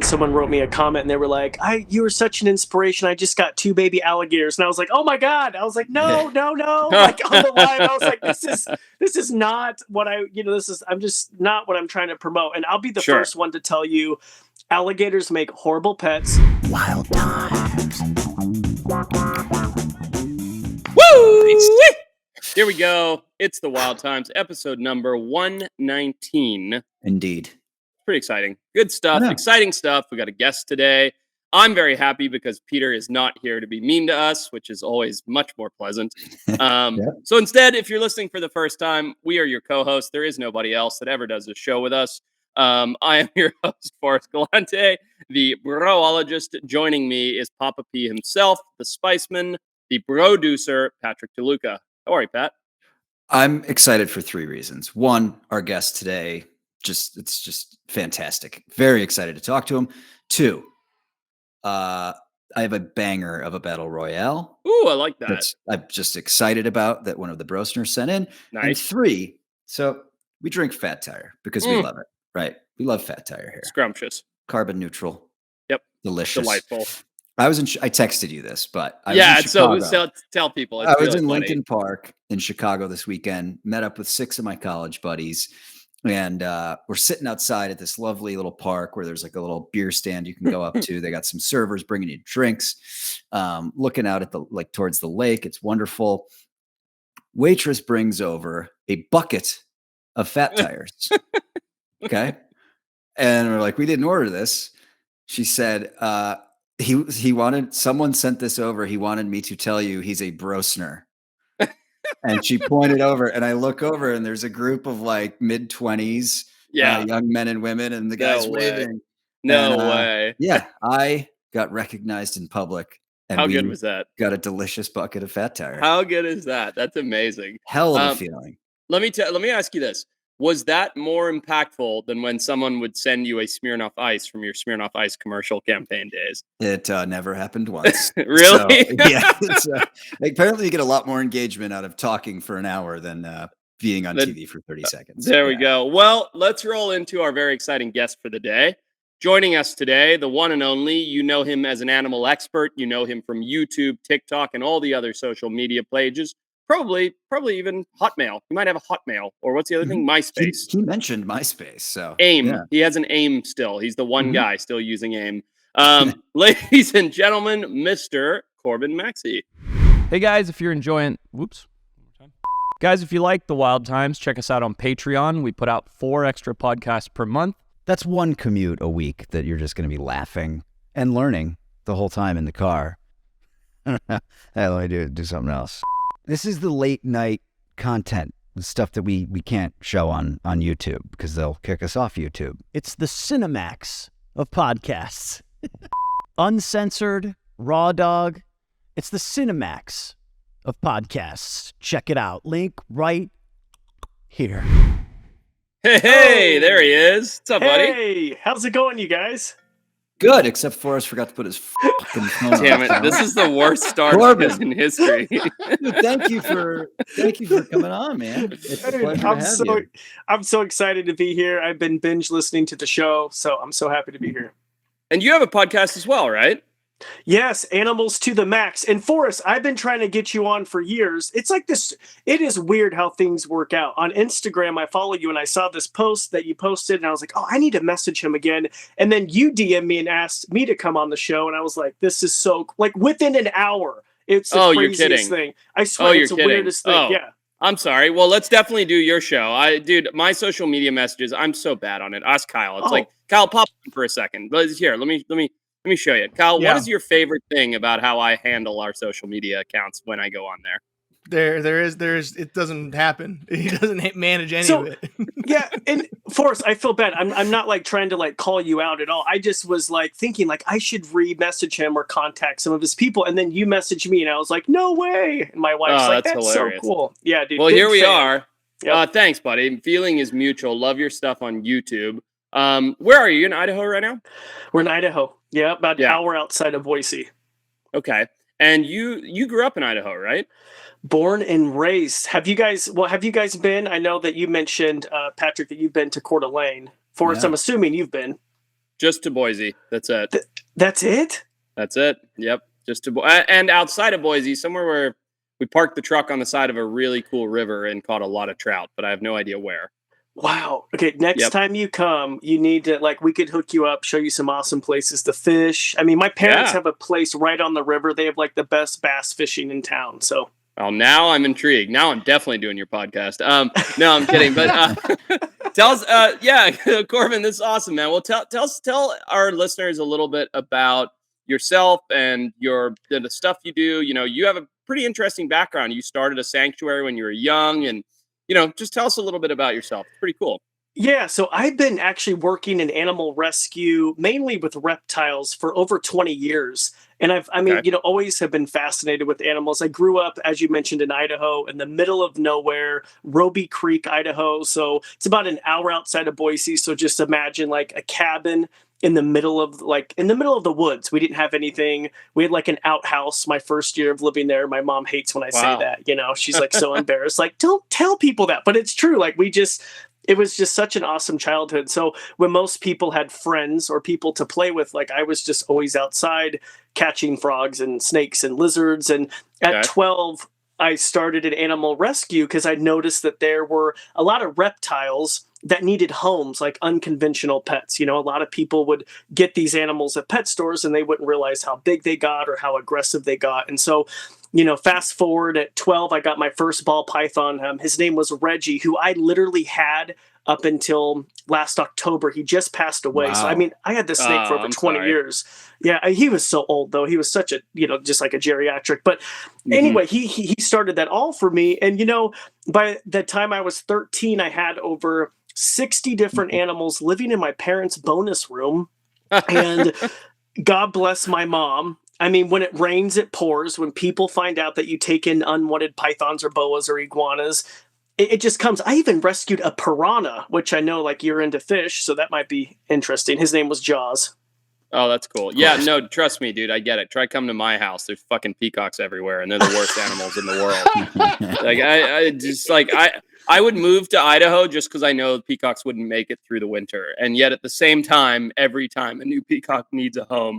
someone wrote me a comment and they were like, you were such an inspiration. I just got 2 baby alligators. And I was like, oh my God. I was like, no. Like on the live, I was like, this is not what I'm just not what I'm trying to promote. And I'll be the first one to tell you, alligators make horrible pets. Wild times. Woo! Here we go. It's the Wild Times, episode number 119. Indeed. Pretty exciting. Good stuff. Exciting stuff. We got a guest today. I'm very happy because Peter is not here to be mean to us, which is always much more pleasant. So instead, if you're listening for the first time, we are your co-hosts. There is nobody else that ever does this show with us. I am your host, Forrest Galante, the broologist. Joining me is Papa P himself, the Spiceman, the producer, Patrick DeLuca. How are you, Pat? I'm excited for 3 reasons. 1, our guest today, it's just fantastic. Very excited to talk to him. 2, I have a banger of a battle royale. Ooh, I like that. I'm just excited about that one of the brosteners sent in. Nice. And 3, so we drink Fat Tire because we love it, right? We love Fat Tire here. Scrumptious. Carbon neutral. Yep. Delicious. Delightful. I texted you this, but I was so tell people. I was in Lincoln Park in Chicago this weekend, met up with 6 of my college buddies, and we're sitting outside at this lovely little park where there's like a little beer stand you can go up to. They got some servers bringing you drinks, looking out at towards the lake. It's wonderful. Waitress brings over a bucket of Fat Tires. Okay. And we're like, we didn't order this. She said, someone sent this over. He wanted me to tell you he's a brostener. And she pointed over, and I look over, and there's a group of like mid-20s young men and women, and the guy's waving. No way. Yeah, I got recognized in public. And how good was that? Got a delicious bucket of Fat Tire. How good is that? That's amazing. Hell of a feeling. Let me ask you this. Was that more impactful than when someone would send you a Smirnoff Ice from your Smirnoff Ice commercial campaign days? It never happened once. Really? So, yeah. Apparently, you get a lot more engagement out of talking for an hour than being on TV for 30 seconds. There we go. Well, let's roll into our very exciting guest for the day. Joining us today, the one and only. You know him as an animal expert. You know him from YouTube, TikTok, and all the other social media pages. Probably even Hotmail. He might have a Hotmail, or what's the other thing? MySpace. He mentioned MySpace. So AIM. Yeah. He has an AIM still. He's the one guy still using AIM. Ladies and gentlemen, Mr. Corbin Maxey. Hey guys, if you're enjoying, guys, if you like the Wild Times, check us out on Patreon. We put out 4 extra podcasts per month. That's 1 commute a week that you're just going to be laughing and learning the whole time in the car. Hey, let me do something else. This is the late night content, the stuff that we can't show on YouTube because they'll kick us off YouTube. It's the Cinemax of podcasts. Uncensored, raw dog. It's the Cinemax of podcasts. Check it out. Link right here. Hey, there he is. What's up, buddy? Hey, how's it going, you guys? Good, except Forrest forgot to put his fucking phone on. Damn it! This is the worst start in history. Dude, thank you for coming on, man. It's a pleasure to have you. I'm so excited to be here. I've been binge listening to the show, so I'm so happy to be here. And you have a podcast as well, right? Yes, Animals to the Max. And Forrest, I've been trying to get you on for years. It's like this. It is weird how things work out. On Instagram, I follow you and I saw this post that you posted and I was like, oh, I need to message him again. And then you DM me and asked me to come on the show. And I was like, this is so, like within an hour. It's the craziest thing. I swear it's the weirdest thing. Yeah. I'm sorry. Well, let's definitely do your show. Dude, my social media messages, I'm so bad on it. Ask Kyle. It's like, Kyle, pop in for a second. Here, let me show you. Kyle, what is your favorite thing about how I handle our social media accounts when I go on there? It doesn't happen. He doesn't manage any of it. Yeah, and Forrest, I feel bad. I'm not like trying to like call you out at all. I just was like thinking like I should re-message him or contact some of his people, and then you messaged me, and I was like, no way. And my wife's like, that's hilarious. So cool. Yeah, dude. Well, here we are. Yep. Thanks, buddy. Feeling is mutual. Love your stuff on YouTube. Where are you? In Idaho right now? We're in Idaho. Yeah, about an hour outside of Boise. Okay. And you grew up in Idaho, right? Born and raised. Have you guys been? I know that you mentioned, Patrick, that you've been to Coeur d'Alene. Forrest, I'm assuming you've been. Just to Boise. That's it. That's it? That's it. Yep. Just to and outside of Boise, somewhere where we parked the truck on the side of a really cool river and caught a lot of trout, but I have no idea where. Wow. Okay, next time you come, you need to, like, we could hook you up, show you some awesome places to fish. I mean, my parents have a place right on the river. They have, like, the best bass fishing in town, so. Well, now I'm intrigued. Now I'm definitely doing your podcast. No, I'm kidding. But tell us, Corbin, this is awesome, man. Well, tell our listeners a little bit about yourself and the stuff you do. You know, you have a pretty interesting background. You started a sanctuary when you were young, and just tell us a little bit about yourself. It's pretty cool. Yeah, so I've been actually working in animal rescue, mainly with reptiles, for over 20 years. And always have been fascinated with animals. I grew up, as you mentioned, in Idaho, in the middle of nowhere, Roby Creek, Idaho. So it's about an hour outside of Boise. So just imagine like a cabin in the middle of the woods. We didn't have anything. We had like an outhouse my first year of living there. My mom hates when I say that, she's like so embarrassed, like, don't tell people that, but it's true. Like it was just such an awesome childhood. So when most people had friends or people to play with, like I was just always outside catching frogs and snakes and lizards. And at 12, I started an animal rescue because I noticed that there were a lot of reptiles that needed homes, like unconventional pets. A lot of people would get these animals at pet stores and they wouldn't realize how big they got or how aggressive they got. And so, fast forward at 12, I got my first ball python. His name was Reggie, who I literally had up until last October. He just passed away. Wow. So, I had this snake for over 20 years. Yeah, he was so old, though. He was such a, just like a geriatric. But anyway, he started that all for me. And, by the time I was 13, I had over 60 different animals living in my parents' bonus room. And God bless my mom. When it rains, it pours. When people find out that you take in unwanted pythons or boas or iguanas, it just comes. I even rescued a piranha, which I know like you're into fish, so that might be interesting. His name was Jaws. Oh, that's cool. Yeah, no, trust me, dude. I get it. Try coming to my house. There's fucking peacocks everywhere, and they're the worst animals in the world. I would move to Idaho just because I know the peacocks wouldn't make it through the winter. And yet at the same time, every time a new peacock needs a home,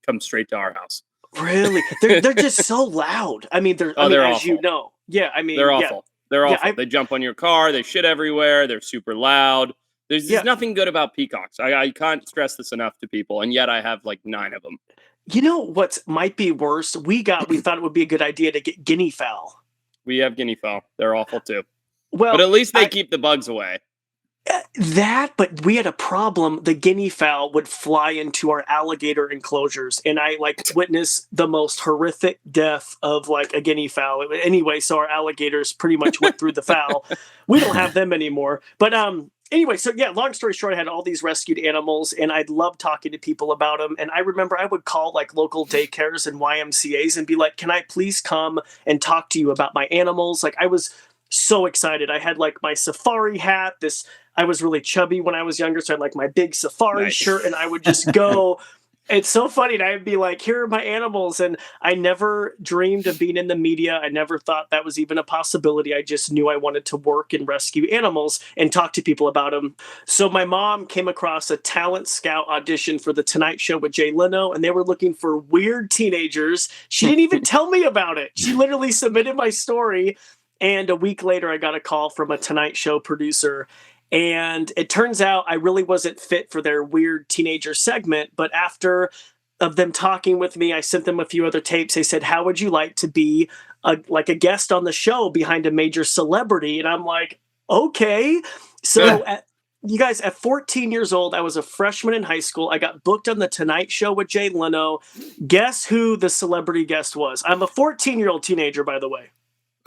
comes straight to our house. Really? They're just so loud. They're as awful. You know. Yeah, they're awful. They're awful. They jump on your car. They shit everywhere. They're super loud. There's nothing good about peacocks. I can't stress this enough to people. And yet I have like 9 of them. You know what might be worse? We thought it would be a good idea to get guinea fowl. We have guinea fowl. They're awful too. Well, but at least they keep the bugs away. But we had a problem. The guinea fowl would fly into our alligator enclosures, and I witnessed the most horrific death of like a guinea fowl. Anyway, so our alligators pretty much went through the fowl. We don't have them anymore. But anyway, so yeah, long story short, I had all these rescued animals, and I'd love talking to people about them. And I remember I would call like local daycares and YMCAs and be like, "Can I please come and talk to you about my animals?" Like I was so excited. I had like my safari hat. I was really chubby when I was younger, so I had like my big safari shirt, and I would just go. It's so funny. And I'd be like, here are my animals. And I never dreamed of being in the media. I never thought that was even a possibility. I just knew I wanted to work and rescue animals and talk to people about them. So my mom came across a talent scout audition for The Tonight Show with Jay Leno, and they were looking for weird teenagers. She didn't even tell me about it. She literally submitted my story. And a week later, I got a call from a Tonight Show producer. And it turns out I really wasn't fit for their weird teenager segment. But after of them talking with me, I sent them a few other tapes. They said, how would you like to be a guest on the show behind a major celebrity? And I'm like, okay. So you guys, at 14 years old, I was a freshman in high school. I got booked on The Tonight Show with Jay Leno. Guess who the celebrity guest was? I'm a 14-year-old teenager, by the way.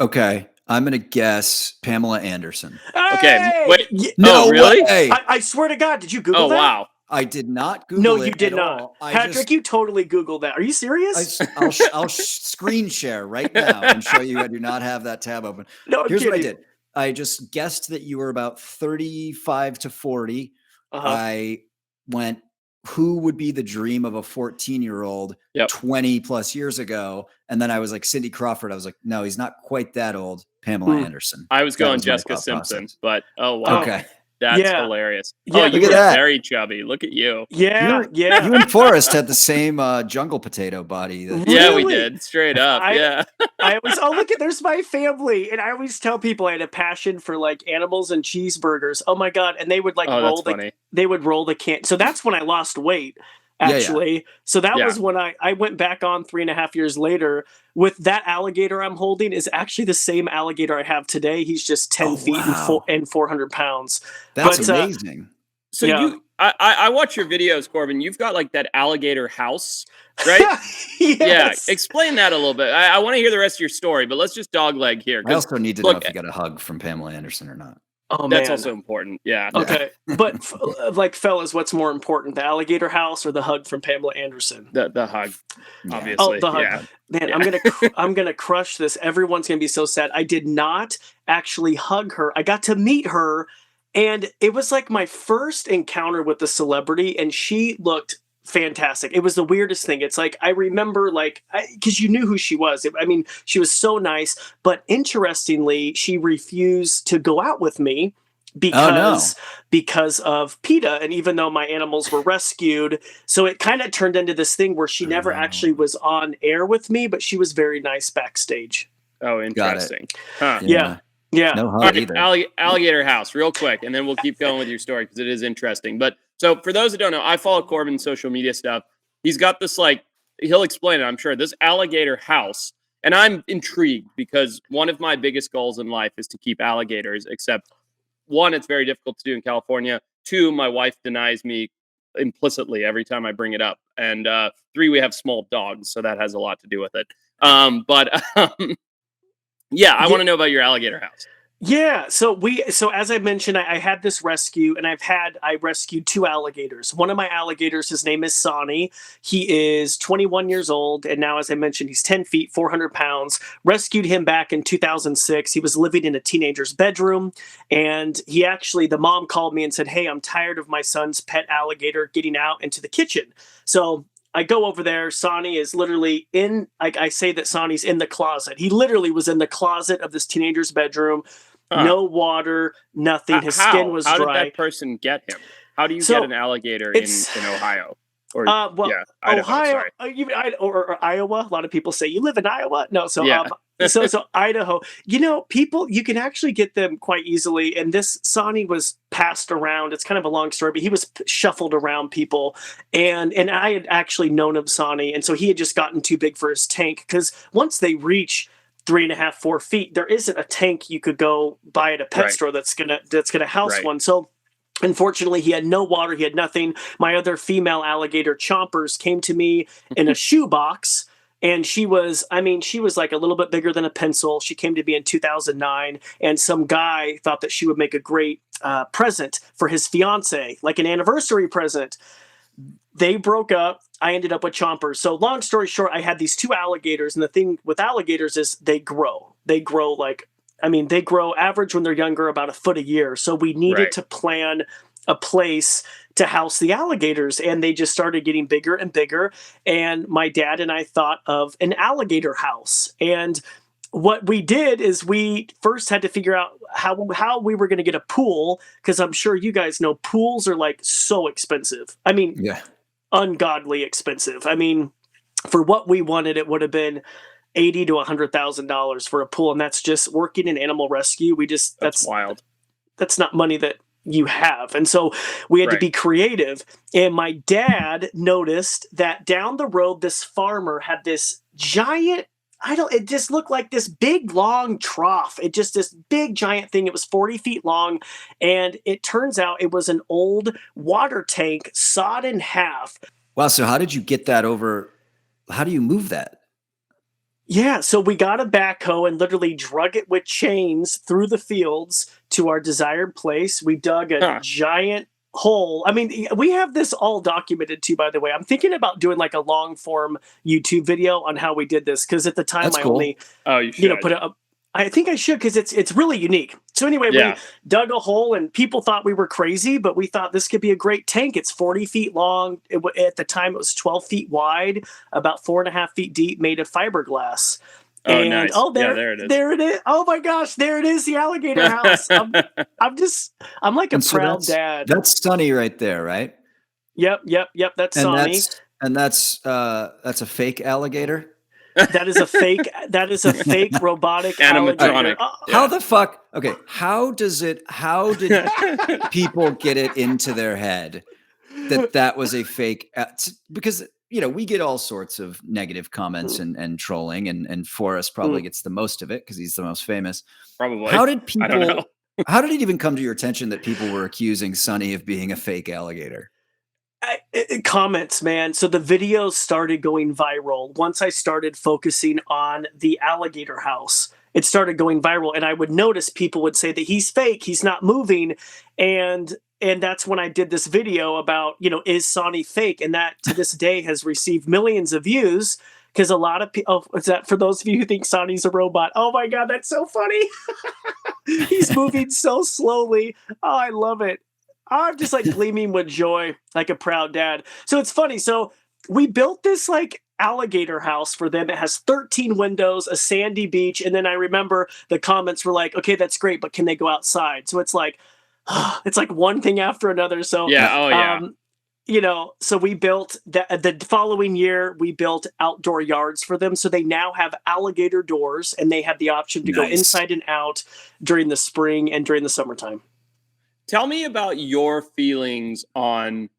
Okay. I'm going to guess Pamela Anderson. Hey! Okay. Wait. No, really? I swear to God, did you Google that? Oh, wow. I did not Google No, it you did at not. all. Patrick, you totally Googled that. Are you serious? I'll screen share right now and show you. I do not have that tab open. No, Here's what I did. I just guessed that you were about 35 to 40. I went, who would be the dream of a 14-year-old 20 plus years ago? And then I was like, Cindy Crawford. I was like, no, he's not quite that old. Pamela Anderson. I was going Jessica Simpson, but oh, wow. Okay. That's hilarious. Yeah, Oh, you look at were that. very chubby. Look at you. Yeah, You and Forrest had the same jungle potato body. Yeah, we Really? did. Straight up. Yeah. I always, oh, look at, there's my family. And I always tell people I had a passion for like animals and cheeseburgers. Oh my God. And they would like roll the can. So that's when I lost weight, actually. So that was when I went back on 3.5 years later with that alligator I'm holding is actually the same alligator I have today. He's just 10 feet and 400 pounds. That's amazing. So I watch your videos, Corbin. You've got like that Alligator House, right? Yes. Yeah. Explain that a little bit. I want to hear the rest of your story, but let's just dogleg here. I also need to know if you got a hug from Pamela Anderson or not. Oh, that's man. also important. Yeah. Okay. But like, fellas, what's more important, the Alligator House or the hug from Pamela Anderson? The hug, obviously. Oh, the hug. Yeah. Man, I'm gonna crush this. Everyone's gonna be so sad. I did not actually hug her. I got to meet her, and it was like my first encounter with the celebrity, and she looked fantastic. It was the weirdest thing. It's like I remember, like, because you knew who she was. I mean, she was so nice, but interestingly, she refused to go out with me because of PETA. And even though my animals were rescued, so it kind of turned into this thing where she never actually was on air with me, but she was very nice backstage. Oh, interesting. Huh. Yeah. No hug either. Alligator House, real quick, and then we'll keep going with your story because it is interesting. But so for those that don't know, I follow Corbin's social media stuff. He's got this, like, he'll explain it, I'm sure, this Alligator House. And I'm intrigued because one of my biggest goals in life is to keep alligators, except one, it's very difficult to do in California. Two, my wife denies me implicitly every time I bring it up. And three, we have small dogs, so that has a lot to do with it. I want to know about your Alligator House. Yeah, so as I mentioned, I had this rescue, and I rescued 2 alligators. One of my alligators, his name is Sonny. He is 21 years old, and now, as I mentioned, he's 10 feet, 400 pounds. Rescued him back in 2006. He was living in a teenager's bedroom, and the mom called me and said, "Hey, I'm tired of my son's pet alligator getting out into the kitchen." So I go over there. Sonny is literally I say that Sonny's in the closet. He literally was in the closet of this teenager's bedroom. No water, nothing. His skin was dry. How did that person get him? How do you get an alligator in Ohio? Or Idaho, Ohio, or Iowa. A lot of people say you live in Iowa. No, so Idaho. People, you can actually get them quite easily. And this Sonny was passed around. It's kind of a long story, but he was shuffled around people. And I had actually known of Sonny, and so he had just gotten too big for his tank, because once they reach 3.5, 4 feet, there isn't a tank you could go buy at a pet store that's gonna house one. So unfortunately, he had no water, he had nothing. My other female alligator, Chompers, came to me in a shoebox, and she was like a little bit bigger than a pencil. She came to me in 2009, and some guy thought that she would make a great present for his fiance, like an anniversary present. They broke up. I ended up with Chompers. So long story short, I had these 2 alligators, and the thing with alligators is they grow. They grow average when they're younger about 1 foot a year. So we needed to plan a place to house the alligators, and they just started getting bigger and bigger. And my dad and I thought of an alligator house. And what we did is we first had to figure out how we were going to get a pool, because I'm sure you guys know pools are like so expensive. I mean, ungodly expensive. I mean, for what we wanted, it would have been $80,000 to $100,000 for a pool, and that's just working in animal rescue. That's wild. That's not money that you have, and so we had to be creative. And my dad noticed that down the road, this farmer had this giant. It just looked like this big, long trough. It just this big, giant thing. It was 40 feet long. And it turns out it was an old water tank sawed in half. Wow. So how did you get that over? How do you move that? Yeah. So we got a backhoe and literally drug it with chains through the fields to our desired place. We dug a giant hole. I mean, we have this all documented too, by the way. I'm thinking about doing like a long form YouTube video on how we did this, because at the time only put it up. I think I should, because it's really unique. So anyway, we dug a hole, and people thought we were crazy, but we thought this could be a great tank. It's 40 feet long. At the time, it was 12 feet wide, about 4.5 feet deep, made of fiberglass. Oh, And nice. There it is. There it is. Oh my gosh, there it is, the Alligator House. I'm like a proud dad. That's Sonny right there, right? Yep. That's Sonny. That's a fake alligator. That is a fake robotic animatronic. How the fuck? Okay, how did people get it into their head that was a fake? Because we get all sorts of negative comments and trolling, and Forrest probably gets the most of it because he's the most famous. Probably. How did people? I don't know. How did it even come to your attention that people were accusing Sonny of being a fake alligator? Comments, man. So the videos started going viral once I started focusing on the Alligator House. It started going viral, and I would notice people would say that he's fake, he's not moving, and that's when I did this video about, is Sonny fake? And that to this day has received millions of views because a lot of people, is that for those of you who think Sonny's a robot? Oh my God, that's so funny. He's moving so slowly. Oh, I love it. I'm just like gleaming with joy, like a proud dad. So it's funny. So we built this like alligator house for them. It has 13 windows, a sandy beach. And then I remember the comments were like, okay, that's great, but can they go outside? So it's like one thing after another. So, so we built the following year, we built outdoor yards for them. So they now have alligator doors and they have the option to go inside and out during the spring and during the summertime. Tell me about your feelings on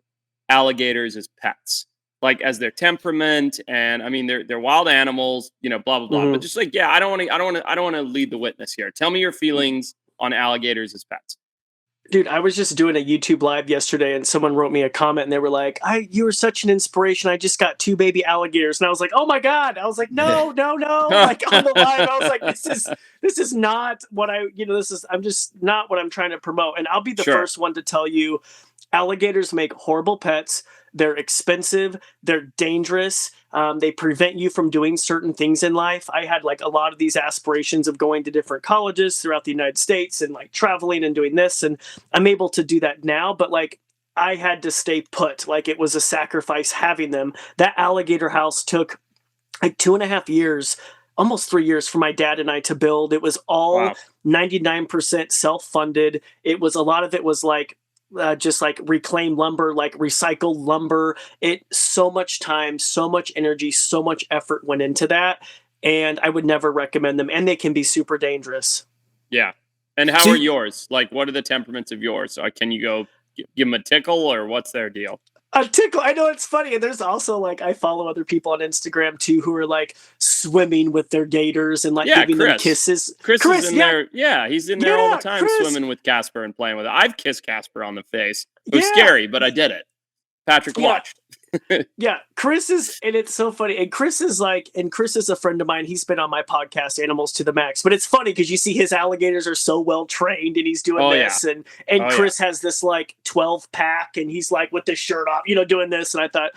alligators as pets, like as their temperament, and I mean they're wild animals, blah blah blah. But just like, I don't want to lead the witness here. Tell me your feelings on alligators as pets. Dude, I was just doing a YouTube live yesterday and someone wrote me a comment and they were like, you were such an inspiration. I just got 2 baby alligators. And I was like, oh my God. I was like, no. Like on the live, I was like, this is not what I'm just not what I'm trying to promote. And I'll be the first one to tell you, alligators make horrible pets. They're expensive. They're dangerous. They prevent you from doing certain things in life. I had like a lot of these aspirations of going to different colleges throughout the United States and like traveling and doing this. And I'm able to do that now. But like I had to stay put. Like it was a sacrifice having them. That alligator house took like 2.5 years, almost 3 years for my dad and I to build. It was all 99% self-funded. It was a lot of it was like just like reclaimed lumber, like recycled lumber. So much time, so much energy, so much effort went into that. And I would never recommend them. And they can be super dangerous. Yeah. And how are yours? Like, what are the temperaments of yours? Can you go give them a tickle or what's their deal? A tickle. I know it's funny. And there's also like, I follow other people on Instagram too, who are like swimming with their gators and like giving them kisses. Chris is in there. Yeah. He's in there all the time swimming with Casper and playing with it. I've kissed Casper on the face. It was scary, but I did it. Patrick watched. Yeah. Chris is, and it's so funny. And Chris is a friend of mine. He's been on my podcast, Animals to the Max. But it's funny because you see his alligators are so well trained and he's doing this. And Chris has this like 12 pack and he's like with the shirt off, doing this. And I thought,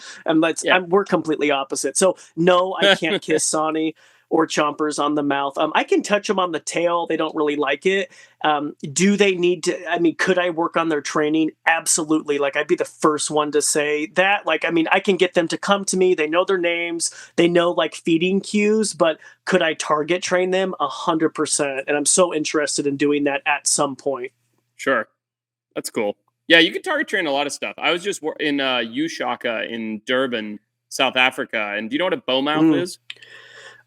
we're completely opposite. So no, I can't kiss Sonny or Chompers on the mouth. I can touch them on the tail. They don't really like it. Do they need to, could I work on their training? Absolutely. Like I'd be the first one to say that. Like, I can get them to come to me. They know their names. They know like feeding cues, but could I target train them? 100%. And I'm so interested in doing that at some point. Sure. That's cool. Yeah. You can target train a lot of stuff. I was just in Ushaka in Durban, South Africa. And do you know what a bowmouth is?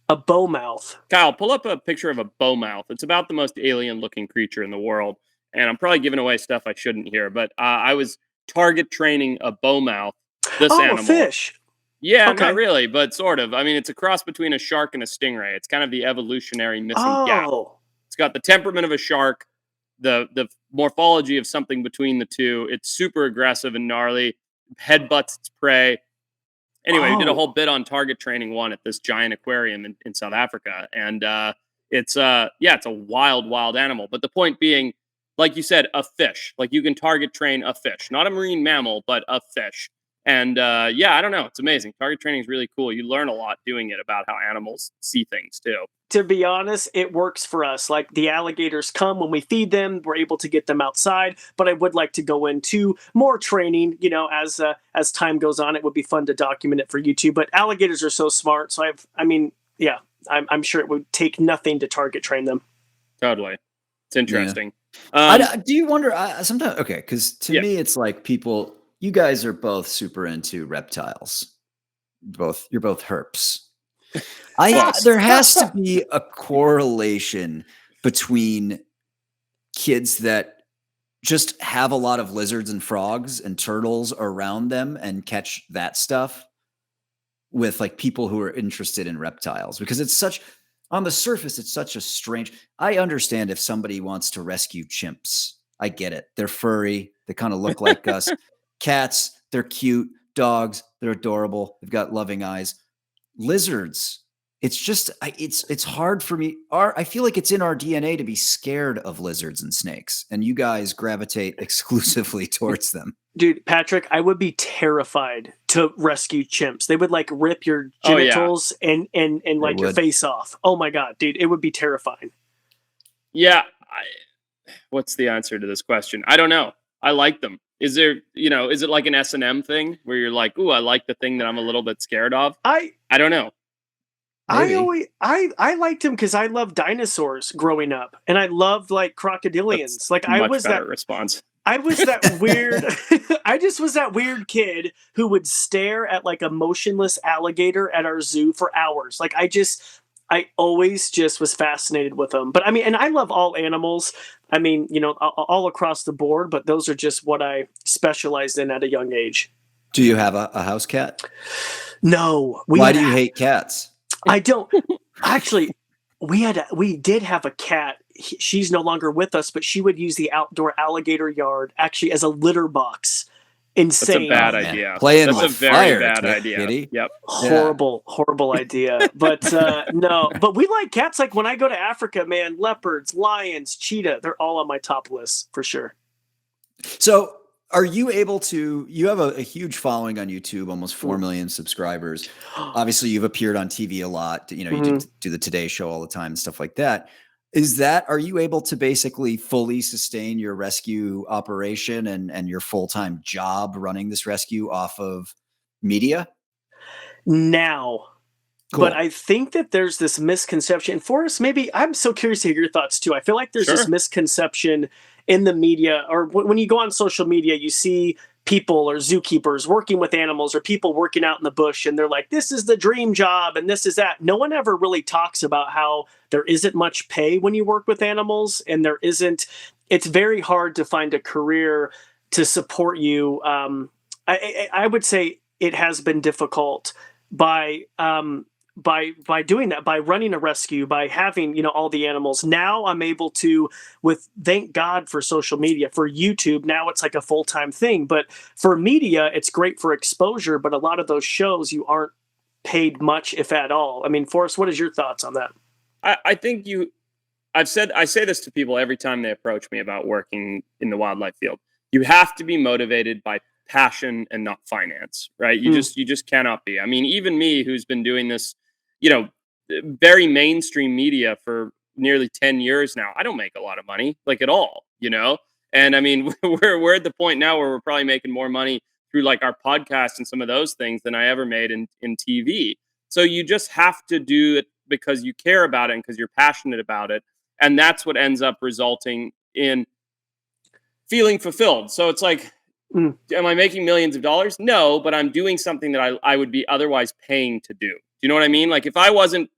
A bowmouth. Kyle, pull up a picture of a bowmouth. It's about the most alien-looking creature in the world. And I'm probably giving away stuff I shouldn't here, but I was target training a bowmouth, animal. A fish. Yeah, okay. Not really, but sort of. It's a cross between a shark and a stingray. It's kind of the evolutionary missing gap. It's got the temperament of a shark, the morphology of something between the two. It's super aggressive and gnarly, headbutts its prey. Anyway, we did a whole bit on target training one at this giant aquarium in South Africa. And it's a wild animal. But the point being, like you said, a fish. Like you can target train a fish. Not a marine mammal, but a fish. And I don't know. It's amazing. Target training is really cool. You learn a lot doing it about how animals see things too. To be honest, it works for us. Like the alligators come when we feed them, we're able to get them outside. But I would like to go into more training, as time goes on. It would be fun to document it for YouTube. But alligators are so smart. So I'm sure it would take nothing to target train them. Totally. It's interesting. Do you wonder sometimes? Okay, because to me, it's like people. You guys are both super into reptiles. You're both herps. There has to be a correlation between kids that just have a lot of lizards and frogs and turtles around them and catch that stuff with like people who are interested in reptiles, because it's such, on the surface, it's such a strange. I understand if somebody wants to rescue chimps. I get it. They're furry. They kind of look like us. Cats, they're cute. Dogs, they're adorable. They've got loving eyes. Lizards, it's just, it's hard for me. I feel like it's in our DNA to be scared of lizards and snakes, and you guys gravitate exclusively towards them. Dude, Patrick, I would be terrified to rescue chimps. They would like rip your genitals and like your face off. Oh my God, dude, it would be terrifying. Yeah. What's the answer to this question? I don't know. I like them. Is there, is it like an S&M thing where you're like, ooh, I like the thing that I'm a little bit scared of? I don't know. Maybe. I liked him because I loved dinosaurs growing up, and I loved like crocodilians. That's like I was that response. I was that weird. I just was that weird kid who would stare at like a motionless alligator at our zoo for hours. Like I always just was fascinated with them. But I mean, and I love all animals. I mean, all across the board. But those are just what I specialized in at a young age. Do you have a house cat? No. Why do you hate cats? I don't actually. We did have a cat. She's no longer with us, but she would use the outdoor alligator yard actually as a litter box. Insane. That's a bad idea. That's a very bad idea. Kitty. Yep. Horrible idea. But no, but we like cats. Like when I go to Africa, man, leopards, lions, cheetah, they're all on my top list for sure. So are you able to, you have a huge following on YouTube, almost 4 million subscribers. Obviously you've appeared on TV a lot. You do the Today Show all the time and stuff like that. Are you able to basically fully sustain your rescue operation and your full-time job running this rescue off of media? Now. Cool. But I think that there's this misconception. Forrest, maybe I'm so curious to hear your thoughts too. I feel like there's this misconception in the media, or when you go on social media, you see people or zookeepers working with animals or people working out in the bush, and they're like, this is the dream job and this is that. No one ever really talks about how there isn't much pay when you work with animals, and it's very hard to find a career to support you. I would say it has been difficult by doing that, by running a rescue, by having, all the animals. Now I'm able to, thank God for social media, for YouTube. Now it's like a full-time thing, but for media, it's great for exposure. But a lot of those shows, you aren't paid much, if at all. I mean, Forrest, what is your thoughts on that? I think I say this to people every time they approach me about working in the wildlife field. You have to be motivated by passion and not finance, right? You just cannot be. I mean, even me, who's been doing this, very mainstream media for nearly 10 years now, I don't make a lot of money, like at all, And I mean, we're at the point now where we're probably making more money through like our podcast and some of those things than I ever made in TV. So you just have to do it because you care about it and because you're passionate about it. And that's what ends up resulting in feeling fulfilled. So it's like, am I making millions of dollars? No, but I'm doing something that I would be otherwise paying to do. You know what I mean? Like if I wasn't,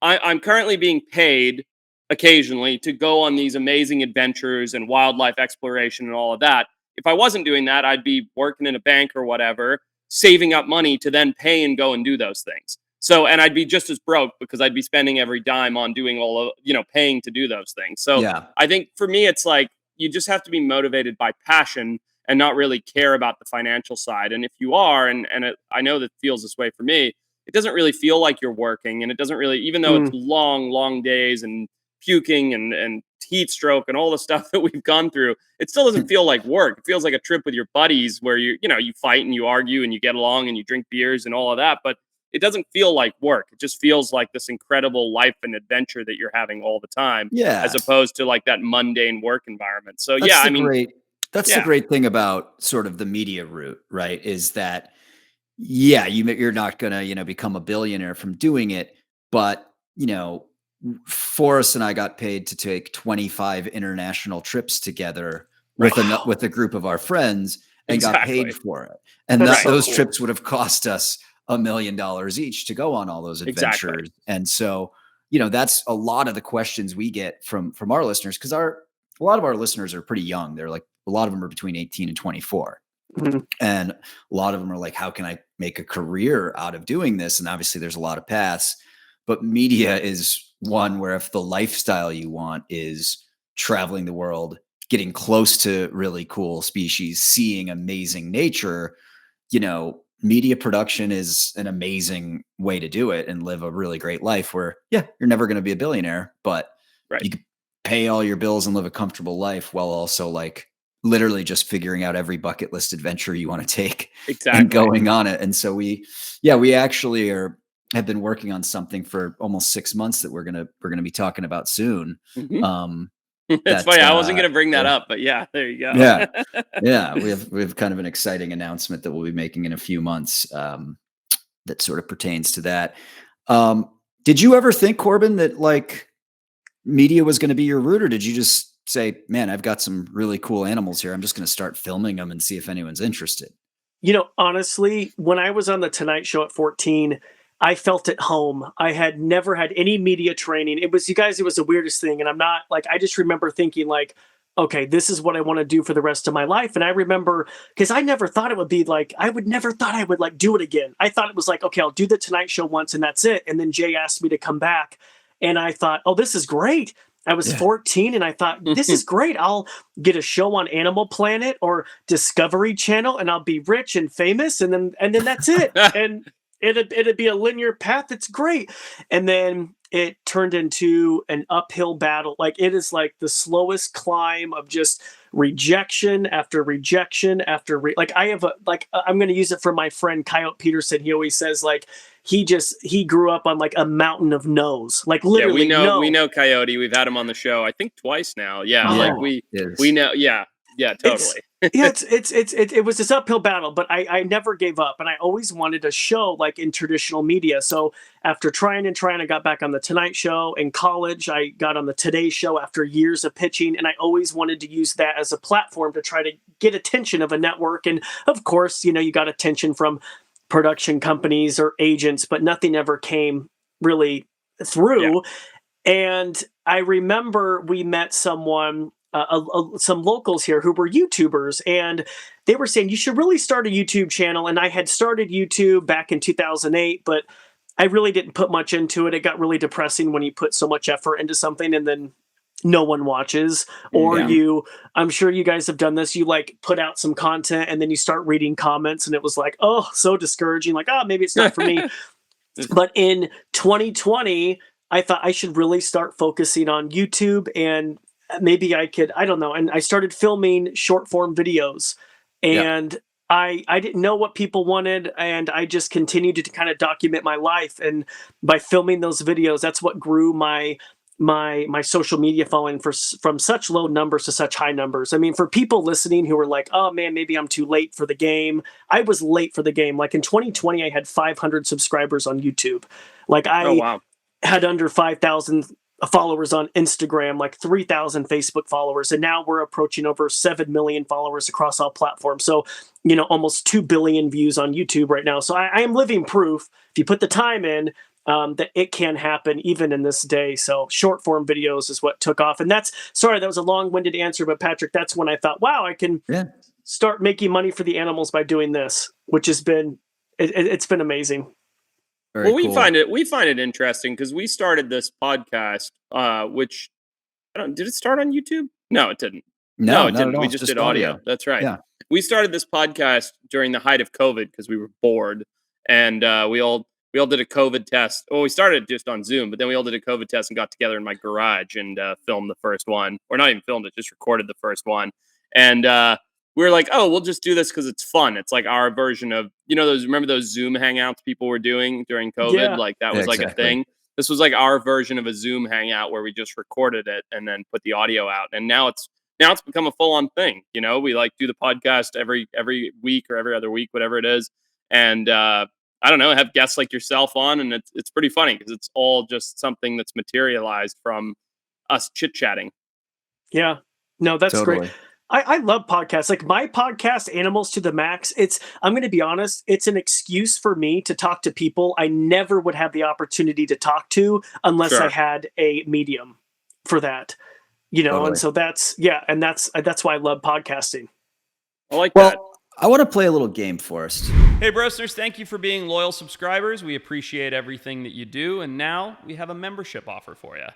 I'm currently being paid occasionally to go on these amazing adventures and wildlife exploration and all of that. If I wasn't doing that, I'd be working in a bank or whatever, saving up money to then pay and go and do those things. So, and I'd be just as broke because I'd be spending every dime on doing all of, paying to do those things. So I think for me, it's like, you just have to be motivated by passion and not really care about the financial side. And if you are, I know that feels this way for me, it doesn't really feel like you're working, and it doesn't really, even though it's long days and puking and heat stroke and all the stuff that we've gone through, it still doesn't feel like work. It feels like a trip with your buddies where you fight and you argue and you get along and you drink beers and all of that, but it doesn't feel like work. It just feels like this incredible life and adventure that you're having all the time, as opposed to like that mundane work environment. So that's the great thing about sort of the media route, right? Is that, you're not going to, become a billionaire from doing it, but Forrest and I got paid to take 25 international trips together with a group of our friends and got paid for it. And those trips would have cost us $1 million each to go on all those adventures. Exactly. And so, that's a lot of the questions we get from our listeners, because a lot of our listeners are pretty young. They're like, a lot of them are between 18 and 24. Mm-hmm. And a lot of them are like, how can I make a career out of doing this? And obviously there's a lot of paths, but media is one where if the lifestyle you want is traveling the world, getting close to really cool species, seeing amazing nature, media production is an amazing way to do it and live a really great life where, you're never going to be a billionaire, but you can pay all your bills and live a comfortable life while also like literally just figuring out every bucket list adventure you want to take and going on it. And so we actually have been working on something for almost 6 months that we're going to be talking about soon. Mm-hmm. It's funny. I wasn't going to bring that up, but there you go. Yeah. We have kind of an exciting announcement that we'll be making in a few months that sort of pertains to that. Did you ever think, Corbin, that like media was going to be your route, or did you just say, man, I've got some really cool animals here, I'm just going to start filming them and see if anyone's interested? Honestly, when I was on the Tonight Show at 14, I felt at home. I had never had any media training. It was the weirdest thing. And I'm not like, I just remember thinking like, okay, this is what I want to do for the rest of my life. And I remember, because I never thought it would be like, I would like do it again. I thought it was like, okay, I'll do the Tonight Show once and that's it. And then Jay asked me to come back. And I thought, oh, this is great. I was 14 and I thought, this is great. I'll get a show on Animal Planet or Discovery Channel and I'll be rich and famous. And then that's it. And it'd be a linear path. It's great. And then it turned into an uphill battle. Like it is like the slowest climb of just rejection after rejection after I'm going to use it for my friend Coyote Peterson. He always says like, he grew up on like a mountain of no's, like literally. We know Coyote. We've had him on the show, I think twice now. We know. Yeah, totally. It was this uphill battle, but I never gave up, and I always wanted a show like in traditional media. So after trying, I got back on the Tonight Show. In college, I got on the Today Show after years of pitching, and I always wanted to use that as a platform to try to get attention of a network. And of course, you got attention from production companies or agents, but nothing ever came really through. Yeah. And I remember we met someone, some locals here who were YouTubers, and they were saying you should really start a YouTube channel. And I had started YouTube back in 2008, but I really didn't put much into it. It got really depressing when you put so much effort into something and then no one watches, or I'm sure you guys have done this. You like put out some content and then you start reading comments and it was like, oh, so discouraging. Like, oh, maybe it's not for me. But in 2020, I thought I should really start focusing on YouTube and maybe I could, I don't know. And I started filming short form videos and I didn't know what people wanted. And I just continued to kind of document my life. And by filming those videos, that's what grew my social media following from such low numbers to such high numbers. I mean, for people listening who were like, oh man, maybe I'm too late for the game. I was late for the game. Like in 2020, I had 500 subscribers on YouTube. Like I had under 5,000 followers on Instagram, like 3,000 Facebook followers. And now we're approaching over 7 million followers across all platforms. So, almost 2 billion views on YouTube right now. So I am living proof, if you put the time in, that it can happen even in this day. So short form videos is what took off. And that was a long-winded answer, but Patrick, that's when I thought, wow, I can start making money for the animals by doing this, which has been, it's been amazing. Very cool. We find it interesting because we started this podcast, which did it start on YouTube? No, it didn't. No, it didn't. We just did audio. That's right. Yeah. We started this podcast during the height of COVID because we were bored, and we all did a COVID test. Well, we started just on Zoom, but then we all did a COVID test and got together in my garage and filmed the first one. Or not even filmed it, just recorded the first one. And we were like, oh, we'll just do this because it's fun. It's like our version of, remember those Zoom hangouts people were doing during COVID? Yeah. Like that was like a thing. This was like our version of a Zoom hangout where we just recorded it and then put the audio out. And now it's become a full on thing. We like do the podcast every week or every other week, whatever it is. And I don't know, have guests like yourself on, and it's pretty funny because it's all just something that's materialized from us chit-chatting. Yeah. No, that's Totally. great. I love podcasts. Like my podcast, Animals to the Max, I'm going to be honest, it's an excuse for me to talk to people I never would have the opportunity to talk to unless I had a medium for that, Totally. and so that's why I love podcasting. I like that. I want to play a little game, Forrest. Hey, brosteners, thank you for being loyal subscribers. We appreciate everything that you do. And now we have a membership offer for you.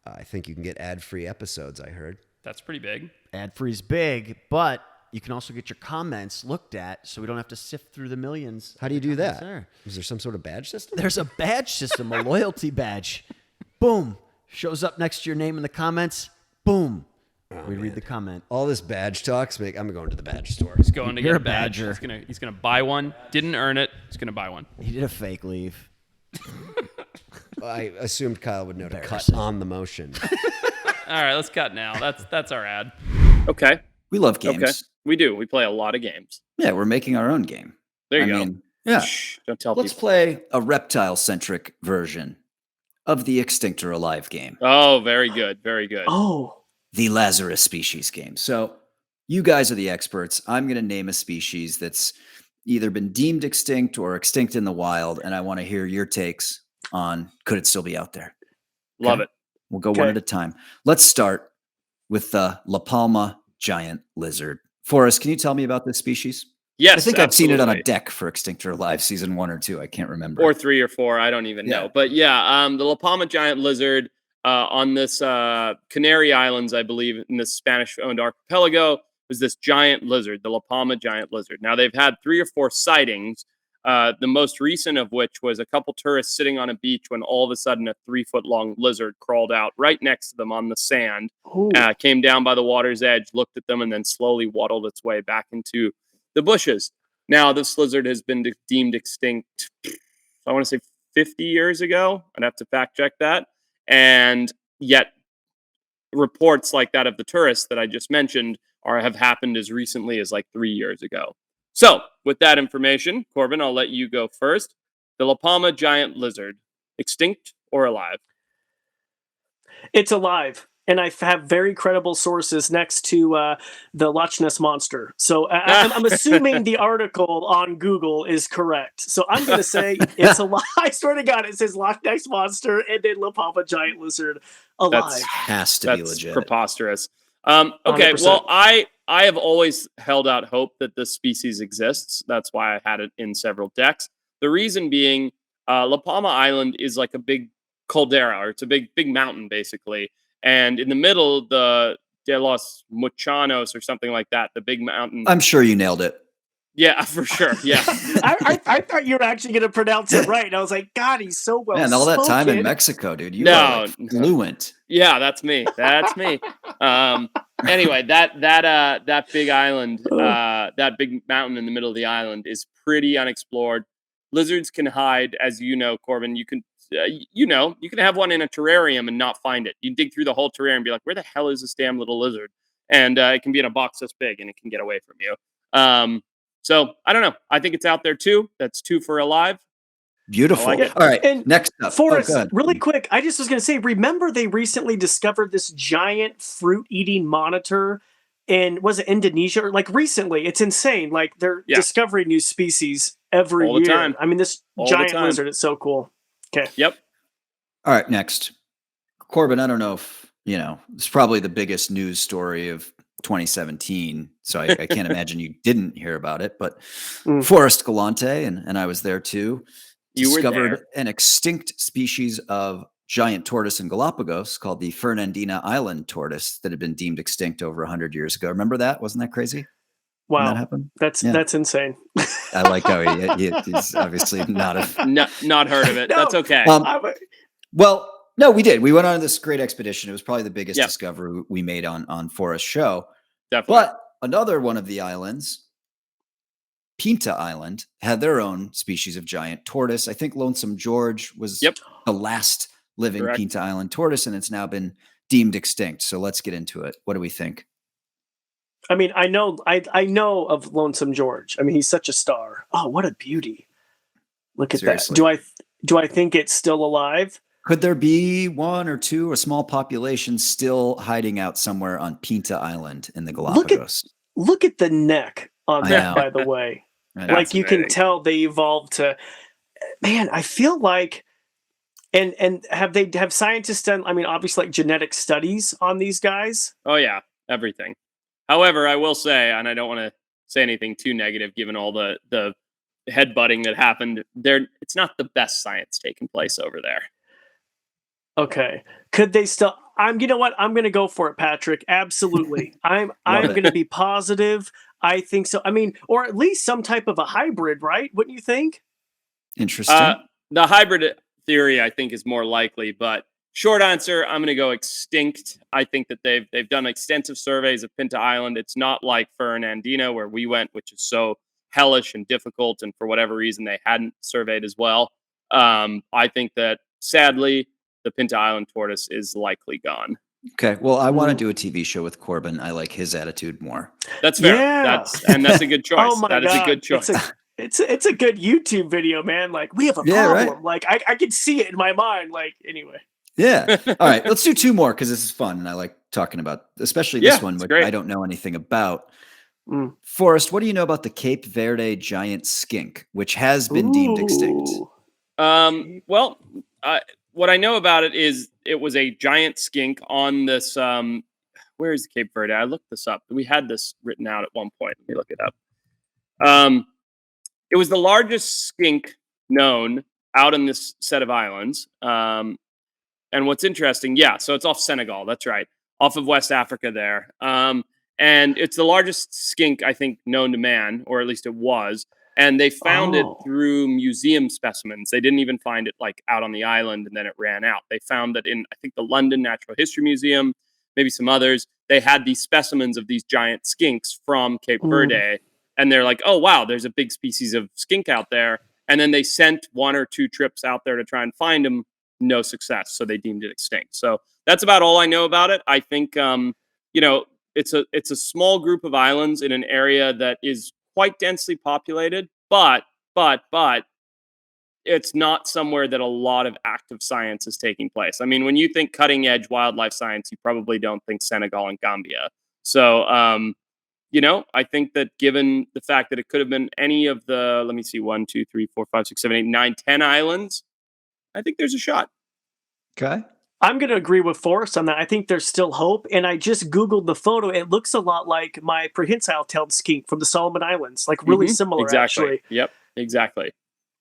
I think you can get ad-free episodes, I heard. That's pretty big. Ad-free's big, but you can also get your comments looked at so we don't have to sift through the millions. How do you do that? There. Is there some sort of badge system? There's a badge system, a loyalty badge. Boom. Shows up next to your name in the comments. Boom. We read the comment. All this badge talks make I'm going to the badge store. He's going to You're get a a badge. badger. He's gonna buy one. Didn't earn it. He's gonna buy one. He did a fake leave. I assumed Kyle would know to cut Embarrassing. on the motion. All right, let's cut now. That's our ad. Okay. We love games. Okay. We do. We play a lot of games. Yeah, we're making our own game. There you go. Yeah. Shh, don't tell Let's people. play a reptile-centric version of the Extinct or Alive game, Oh, very good. Very good. Oh, the Lazarus species game. So you guys are the experts. I'm going to name a species that's either been deemed extinct or extinct in the wild, and I want to hear your takes on could it still be out there. Love Okay. it. We'll go one at a time. Let's start with the La Palma giant lizard. Forrest, can you tell me about this species? Yes. I think I've seen it on a absolutely. deck for Extinct or Alive season 1 or 2. I can't remember. Or 3 or 4. I don't even Yeah. know. But yeah, the La Palma giant lizard on this Canary Islands, I believe, in this Spanish-owned archipelago, was this giant lizard, the La Palma giant lizard. Now, they've had 3 or 4 sightings, the most recent of which was a couple tourists sitting on a beach when all of a sudden a 3-foot-long lizard crawled out right next to them on the sand, came down by the water's edge, looked at them, and then slowly waddled its way back into the bushes. Now, this lizard has been deemed extinct, I want to say 50 years ago. I'd have to fact check that. And yet reports like that of the tourists that I just mentioned have happened as recently as like 3 years ago. So with that information, Corbin, I'll let you go first. The La Palma giant lizard, extinct or alive? it's alive. And I have very credible sources next to the Loch Ness Monster. So I'm assuming the article on Google is correct. So I'm going to say it's alive. I swear to God, it says Loch Ness Monster and then La Palma giant lizard alive. Has to be That's legit. preposterous. Okay, 100%. well, I have always held out hope that this species exists. That's why I had it in several decks. The reason being, La Palma Island is like a big caldera, or it's a big mountain, basically. And in the middle, the De los Mochanos or something like that, the big mountain. I'm sure you nailed it. Yeah, for sure. Yeah. I thought you were actually going to pronounce it right. And I was like, God, he's so well Man, all that time in spoken. Mexico, dude. You No, are like fluent. Yeah, that's me. That's me. Anyway, that big island, that big mountain in the middle of the island is pretty unexplored. Lizards can hide, as you know, Corbin. You can have one in a terrarium and not find it. You dig through the whole terrarium and be like, where the hell is this damn little lizard? And it can be in a box this big and it can get away from you. So I don't know. I think it's out there too. That's 2 for alive. Beautiful. I like it. All right. And next up. Forrest, go ahead. really quick, I just was going to say, remember they recently discovered this giant fruit-eating monitor in, was it Indonesia? Like recently, it's insane. Like they're discovering new species every All the year. time. I mean, this All the giant time. lizard is so cool. Okay. Yep. All right, next. Corbin, I don't know if, it's probably the biggest news story of 2017, so I can't imagine you didn't hear about it, but Forrest Galante, and I was there too, You were discovered there. an extinct species of giant tortoise in Galapagos called the Fernandina Island tortoise that had been deemed extinct over 100 years ago. Remember that? Wasn't that crazy? When that Wow. happened? That's insane. I like how he's obviously not a... Not heard of it. No. That's okay. Well, no, we did. We went on this great expedition. It was probably the biggest Yep. discovery we made on Forrest's show. Definitely. But another one of the islands, Pinta Island, had their own species of giant tortoise. I think Lonesome George was the last living Correct. Pinta Island tortoise, and it's now been deemed extinct. So let's get into it. What do we think? I mean, I know of Lonesome George. I mean, he's such a star. Oh, what a beauty. Look at Seriously. that. Do I think it's still alive? Could there be one or two, a small population still hiding out somewhere on Pinta Island in the Galapagos? Look at the neck on I that, know. by the way. I know. Like you can tell they evolved to. Man, I feel like, and have scientists done? I mean, obviously, like genetic studies on these guys. Oh yeah, everything. However, I will say, and I don't want to say anything too negative, given all the headbutting that happened there. It's not the best science taking place over there. Okay. Could they still? You know what? I'm going to go for it, Patrick. Absolutely. I'm going to be positive. I think so. I mean, or at least some type of a hybrid, right? Wouldn't you think? Interesting. The hybrid theory, I think, is more likely. But short answer, I'm going to go extinct. I think that they've done extensive surveys of Pinta Island. It's not like Fernandina, where we went, which is so hellish and difficult, and for whatever reason they hadn't surveyed as well. I think that sadly the Pinta Island tortoise is likely gone. Okay, well, I want to do a TV show with Corbin. I like his attitude more. That's fair. Yeah. That's a good choice. Oh my That is God. a good choice. It's a good YouTube video, man. Like, we have a problem. Right. Like I can see it in my mind. Like, anyway. Yeah. All right, let's do two more because this is fun and I like talking about, especially this one, which great. I don't know anything about. Forrest, what do you know about the Cape Verde giant skink, which has been deemed extinct? Well, what I know about it is it was a giant skink on this. Where is Cape Verde? I looked this up. We had this written out at one point. Let me look it up. It was the largest skink known out in this set of islands. And what's interesting, so it's off Senegal. That's right, off of West Africa there. And it's the largest skink, I think, known to man, or at least it was. And they found it through museum specimens. They didn't even find it like out on the island and then it ran out. They found that in, I think, the London Natural History Museum, maybe some others, they had these specimens of these giant skinks from Cape Verde. And they're like, oh, wow, there's a big species of skink out there. And then they sent one or two trips out there to try and find them. No success. So they deemed it extinct. So that's about all I know about it. I think, it's a small group of islands in an area that is quite densely populated, but it's not somewhere that a lot of active science is taking place. I mean, when you think cutting edge wildlife science, you probably don't think Senegal and Gambia. So, I think that given the fact that it could have been any of the, 1, 2, 3, 4, 5, 6, 7, 8, 9, 10 islands, I think there's a shot. Okay. I'm going to agree with Forrest on that. I think there's still hope. And I just Googled the photo. It looks a lot like my prehensile-tailed skink from the Solomon Islands. Like really similar, actually. Yep, exactly.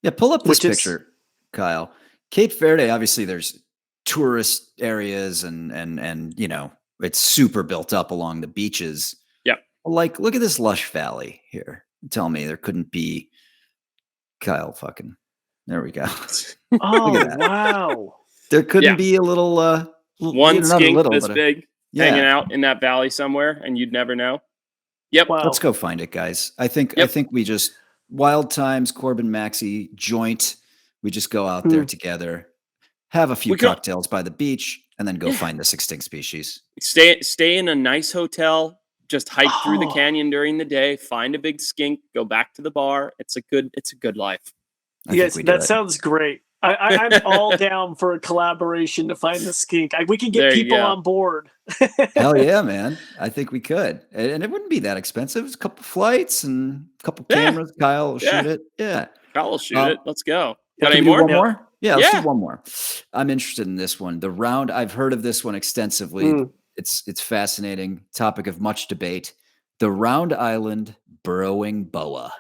Yeah, pull up this picture, Kyle. Cape Verde, obviously there's tourist areas and it's super built up along the beaches. Yep. Like, look at this lush valley here. Tell me there couldn't be Kyle fucking. There we go. Oh, wow. There couldn't be a little one skink this but big hanging out in that valley somewhere, and you'd never know. Yep. Wow. Let's go find it, guys. I think we just Wild Times, Corbin Maxey joint. We just go out there together, have a few cocktails by the beach, and then go find this extinct species. Stay in a nice hotel. Just hike through the canyon during the day. Find a big skink. Go back to the bar. It's a good life. Yes, that sounds great. I'm all down for a collaboration to find the skink. We can get people on board. Hell yeah, man. I think we could. And it wouldn't be that expensive. It's a couple flights and a couple cameras. Kyle will shoot it. Yeah. Kyle will shoot it. Let's go. Got any more? One more? Yeah, let's do one more. I'm interested in this one. The round, I've heard of this one extensively. It's fascinating. Topic of much debate. The Round Island burrowing boa.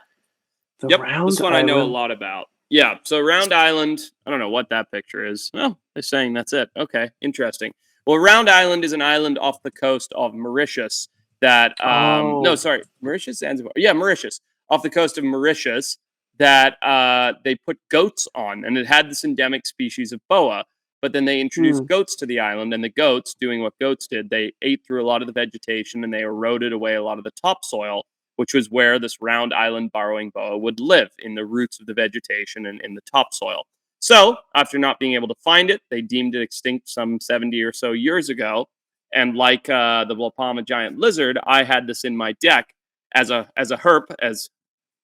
This one I know a lot about. Yeah, so Round Island, I don't know what that picture is. Oh, they're saying that's it. Okay, interesting. Well, Round Island is an island off the coast of Mauritius that, Mauritius, Zanzibar. Yeah, Mauritius, off the coast of Mauritius that they put goats on, and it had this endemic species of boa, but then they introduced goats to the island, and the goats, doing what goats did, they ate through a lot of the vegetation, and they eroded away a lot of the topsoil, which was where this Round Island burrowing boa would live, in the roots of the vegetation and in the topsoil. So, after not being able to find it, they deemed it extinct some 70 or so years ago. And like the La Palma giant lizard, I had this in my deck as a herp, as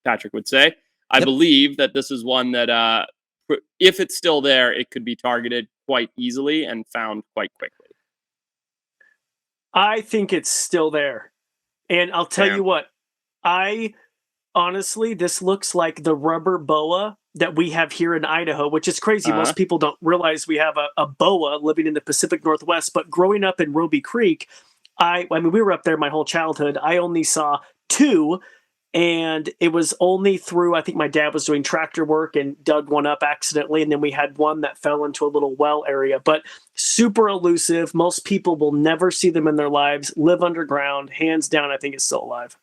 Patrick would say, I believe that this is one that, if it's still there, it could be targeted quite easily and found quite quickly. I think it's still there. And I'll tell you what, honestly, this looks like the rubber boa that we have here in Idaho, which is crazy. Most people don't realize we have a boa living in the Pacific Northwest. But growing up in Roby Creek, I mean, we were up there my whole childhood. I only saw 2, and it was only through, I think my dad was doing tractor work and dug one up accidentally, and then we had one that fell into a little well area. But super elusive. Most people will never see them in their lives, live underground. Hands down, I think it's still alive.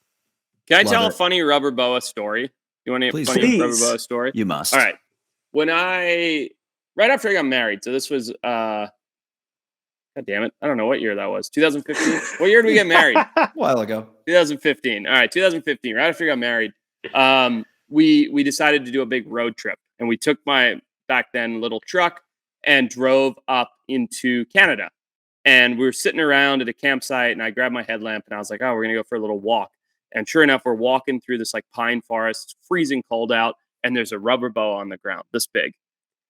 Can I tell a funny rubber boa story? You want a funny rubber boa story? You must. All right. Right after I got married, so this was, God damn it, I don't know what year that was. 2015? What year did we get married? A while ago. 2015. All right, 2015. Right after I got married, we decided to do a big road trip, and we took my back then little truck and drove up into Canada. And we were sitting around at a campsite, and I grabbed my headlamp, and I was like, "Oh, we're gonna go for a little walk." And sure enough, we're walking through this like pine forest. It's freezing cold out, and there's a rubber boa on the ground, this big.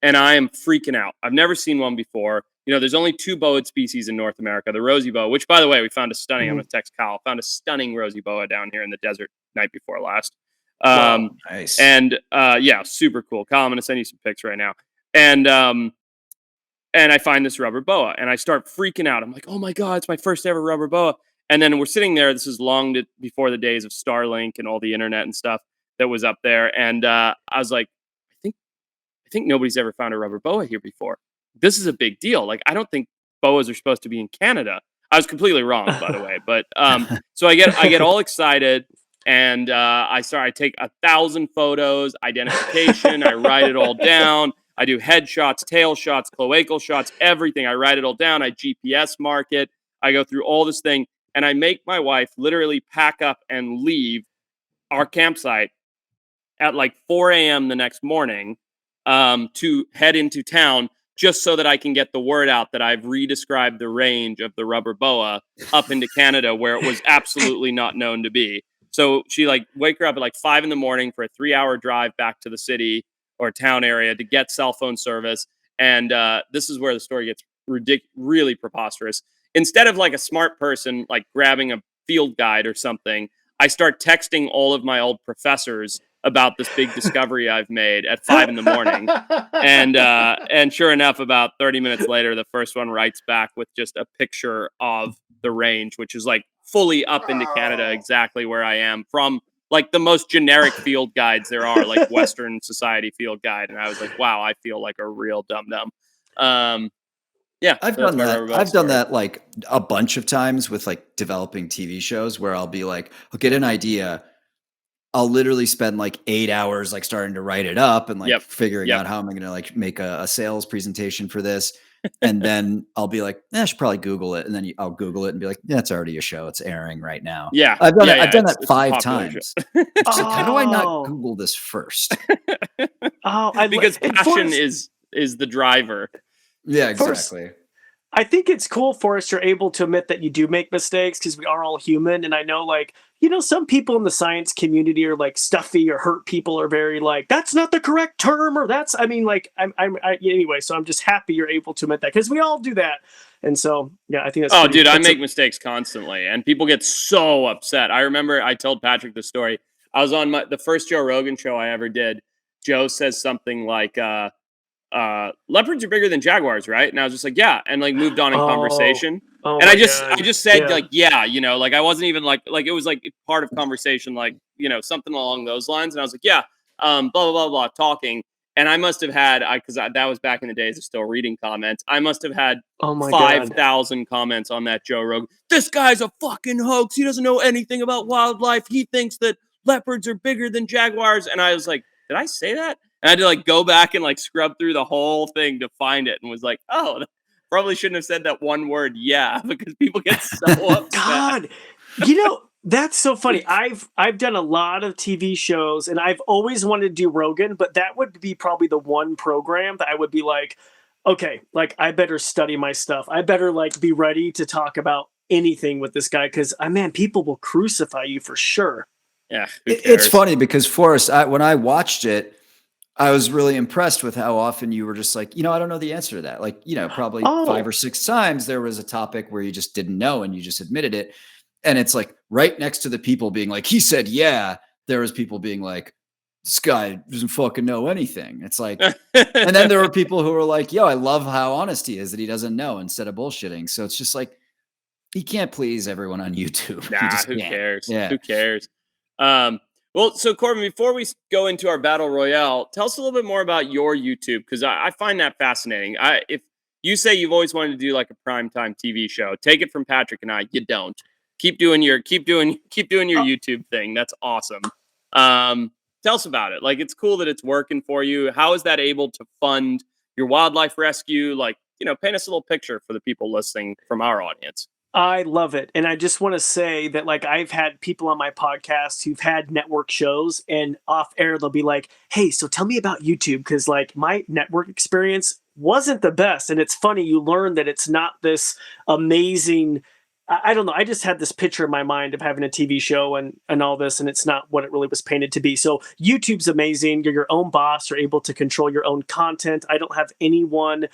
And I am freaking out. I've never seen one before. You know, there's only 2 boa species in North America. The rosy boa, which, by the way, we found a stunning, I'm going to text Kyle, found a stunning rosy boa down here in the desert night before last. Wow, nice. And yeah, super cool. Kyle, I'm going to send you some pics right now. And I find this rubber boa, and I start freaking out. I'm like, oh my God, it's my first ever rubber boa. And then we're sitting there. This is long before the days of Starlink and all the internet and stuff that was up there. And I was like, I think nobody's ever found a rubber boa here before. This is a big deal. Like, I don't think boas are supposed to be in Canada. I was completely wrong, by the way. But so I get all excited, and I take 1,000 photos, identification. I write it all down. I do headshots, tail shots, cloacal shots, everything. I write it all down. I GPS mark it. I go through all this thing, and I make my wife literally pack up and leave our campsite at like 4 a.m. the next morning to head into town, just so that I can get the word out that I've redescribed the range of the rubber boa up into Canada, where it was absolutely not known to be. So she wake her up at like 5 a.m. for a 3-hour drive back to the city or town area to get cell phone service. And this is where the story gets really preposterous. Instead of like a smart person, like grabbing a field guide or something, I start texting all of my old professors about this big discovery I've made at 5 a.m. And sure enough, about 30 minutes later, the first one writes back with just a picture of the range, which is like fully up into Canada, exactly where I am from, like the most generic field guides there are, like Western Society Field Guide. And I was like, wow, I feel like a real dum-dum. Yeah, I've done that. I've done that like a bunch of times with like developing TV shows, where I'll be like, I'll get an idea. I'll literally spend like 8 hours like starting to write it up and like figuring out how am I going to like make a sales presentation for this. And then I'll be like, I should probably Google it. And then I'll Google it and be like, yeah, it's already a show. It's airing right now. Yeah. I've done that 5 times. It's like, how do I not Google this first? Because passion is the driver. Yeah, exactly. I think it's cool, Forrest, you're able to admit that you do make mistakes, because we are all human. And I know, like, you know, some people in the science community are like stuffy, or hurt people are very like, that's not the correct term, or that's, I mean, like, anyway, so I'm just happy you're able to admit that, because we all do that. And so, yeah, I think that's Oh, dude, I make mistakes constantly, and people get so upset. I remember I told Patrick the story. I was on the first Joe Rogan show I ever did. Joe says something like, leopards are bigger than jaguars, right? And I was just like, yeah, and like moved on in conversation. And I just said like, yeah, you know, like I wasn't even like it was like part of conversation, like, you know, something along those lines. And I was like, yeah, blah, blah, blah, blah, talking. And I must have had, because that was back in the days of still reading comments. I must have had 5,000 comments on that Joe Rogan. This guy's a fucking hoax. He doesn't know anything about wildlife. He thinks that leopards are bigger than jaguars. And I was like, did I say that? And I had to like go back and like scrub through the whole thing to find it, and was like, oh, probably shouldn't have said that one word, yeah, because people get so upset. God, you know, that's so funny. I've done a lot of TV shows, and I've always wanted to do Rogan, but that would be probably the one program that I would be like, okay, like I better study my stuff. I better like be ready to talk about anything with this guy, because man, people will crucify you for sure. Yeah, it's funny because Forrest, when I watched it, I was really impressed with how often you were just like, I don't know the answer to that. Like, probably 5 or 6 times there was a topic where you just didn't know and you just admitted it. And it's like right next to the people being like, he said, yeah, there was people being like, this guy doesn't fucking know anything. It's like, and then there were people who were like, yo, I love how honest he is that he doesn't know instead of bullshitting. So it's just like, he can't please everyone on YouTube. Nah, who cares? Yeah. Who cares? Well, so Corbin, before we go into our battle royale, tell us a little bit more about your YouTube, because I find that fascinating. If you say you've always wanted to do like a primetime TV show, take it from Patrick and I, you don't. Keep doing your YouTube thing. That's awesome. Tell us about it. Like, it's cool that it's working for you. How is that able to fund your wildlife rescue? Like, paint us a little picture for the people listening from our audience. I love it. And I just want to say that, like, I've had people on my podcast who've had network shows, and off air, they'll be like, hey, so tell me about YouTube. Because, like, my network experience wasn't the best. And it's funny, you learn that it's not this amazing, I don't know. I just had this picture in my mind of having a TV show and all this, and it's not what it really was painted to be. So YouTube's amazing. You're your own boss. You're able to control your own content. I don't have anyone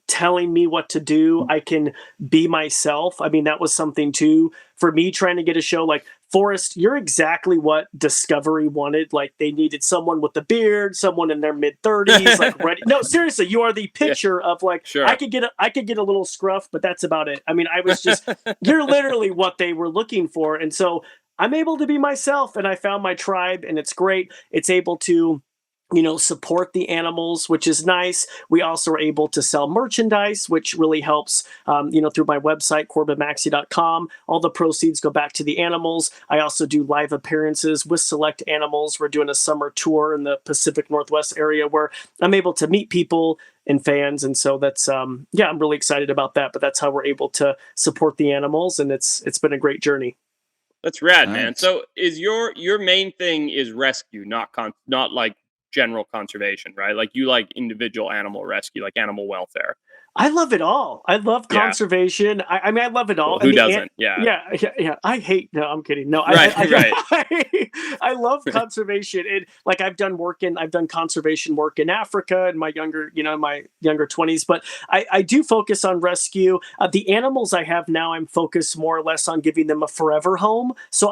telling me what to do. I can be myself. I mean, that was something too for me trying to get a show. Like, Forrest, you're exactly what Discovery wanted. Like, they needed someone with a beard, someone in their mid-30s, like ready. No, seriously, you are the picture of like, sure. I could get a little scruff, but that's about it. I mean, I was just you're literally what they were looking for. And so I'm able to be myself, and I found my tribe, and it's great. It's able to support the animals, which is nice. We also are able to sell merchandise, which really helps, through my website, corbinmaxey.com. All the proceeds go back to the animals. I also do live appearances with select animals. We're doing a summer tour in the Pacific Northwest area where I'm able to meet people and fans. And so that's, I'm really excited about that, but that's how we're able to support the animals. And it's been a great journey. That's rad, man. So is your main thing is rescue, not like general conservation, right? Like, you like individual animal rescue, like animal welfare. I love it all. I love conservation. I mean, I love it all. Well, who doesn't? Yeah. I hate. No, I'm kidding. No, right. I love conservation. And like, I've done conservation work in Africa in my younger 20s. But I do focus on rescue. The animals I have now, I'm focused more or less on giving them a forever home. So